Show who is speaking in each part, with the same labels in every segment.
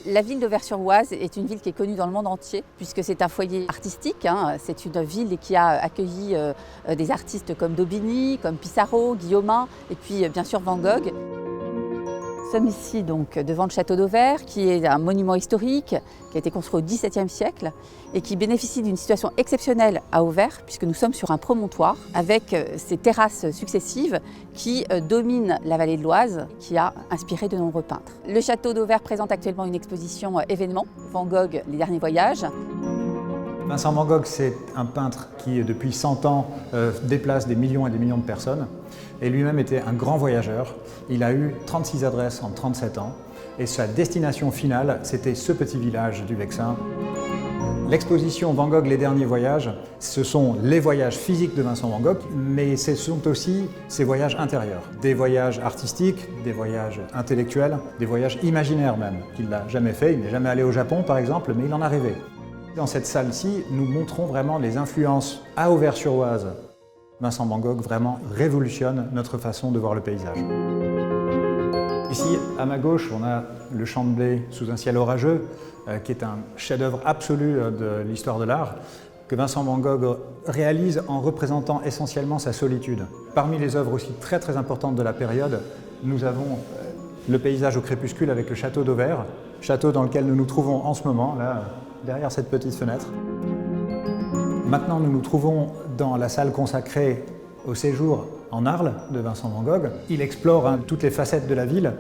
Speaker 1: La ville d'Auvers-sur-Oise est une ville qui est connue dans le monde entier puisque c'est un foyer artistique. C'est une ville qui a accueilli des artistes comme Daubigny, comme Pissarro, Guillaumin et puis bien sûr Van Gogh. Nous sommes ici donc devant le château d'Auvers qui est un monument historique qui a été construit au XVIIe siècle et qui bénéficie d'une situation exceptionnelle à Auvers puisque nous sommes sur un promontoire avec ces terrasses successives qui dominent la vallée de l'Oise qui a inspiré de nombreux peintres. Le château d'Auvers présente actuellement une exposition événement, Van Gogh, les derniers voyages.
Speaker 2: Vincent Van Gogh, c'est un peintre qui, depuis 100 ans, déplace des millions et des millions de personnes. Et lui-même était un grand voyageur. Il a eu 36 adresses en 37 ans. Et sa destination finale, c'était ce petit village du Vexin. L'exposition Van Gogh, les derniers voyages, ce sont les voyages physiques de Vincent Van Gogh, mais ce sont aussi ses voyages intérieurs. Des voyages artistiques, des voyages intellectuels, des voyages imaginaires même, qu'il n'a jamais fait. Il n'est jamais allé au Japon, par exemple, mais il en a rêvé. Dans cette salle-ci, nous montrons vraiment les influences à Auvers-sur-Oise. Vincent Van Gogh vraiment révolutionne notre façon de voir le paysage. Ici, à ma gauche, on a le champ de blé sous un ciel orageux, qui est un chef-d'œuvre absolu de l'histoire de l'art, que Vincent Van Gogh réalise en représentant essentiellement sa solitude. Parmi les œuvres aussi très très importantes de la période, nous avons le paysage au crépuscule avec le château d'Auvers, château dans lequel nous nous trouvons en ce moment, là, derrière cette petite fenêtre. Maintenant, nous nous trouvons dans la salle consacrée au séjour en Arles de Vincent Van Gogh. Il explore toutes les facettes de la ville,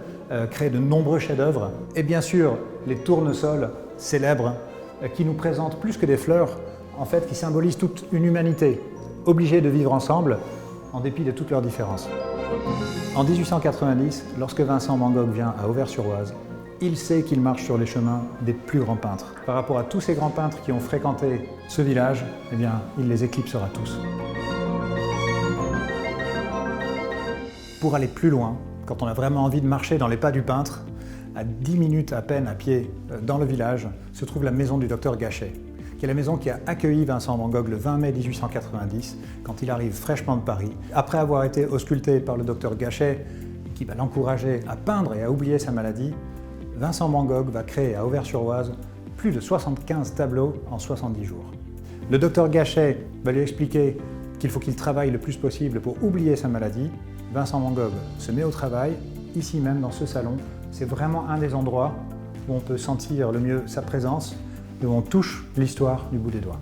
Speaker 2: crée de nombreux chefs-d'œuvre et bien sûr les tournesols célèbres qui nous présentent plus que des fleurs, en fait qui symbolisent toute une humanité obligée de vivre ensemble en dépit de toutes leurs différences. En 1890, lorsque Vincent Van Gogh vient à Auvers-sur-Oise, il sait qu'il marche sur les chemins des plus grands peintres. Par rapport à tous ces grands peintres qui ont fréquenté ce village, eh bien, il les éclipsera tous. Pour aller plus loin, quand on a vraiment envie de marcher dans les pas du peintre, à 10 minutes à peine à pied dans le village, se trouve la maison du docteur Gachet, qui est la maison qui a accueilli Vincent Van Gogh le 20 mai 1890, quand il arrive fraîchement de Paris. Après avoir été ausculté par le docteur Gachet, qui va l'encourager à peindre et à oublier sa maladie, Vincent Van Gogh va créer à Auvers-sur-Oise plus de 75 tableaux en 70 jours. Le docteur Gachet va lui expliquer qu'il faut qu'il travaille le plus possible pour oublier sa maladie. Vincent Van Gogh se met au travail, ici même dans ce salon. C'est vraiment un des endroits où on peut sentir le mieux sa présence et où on touche l'histoire du bout des doigts.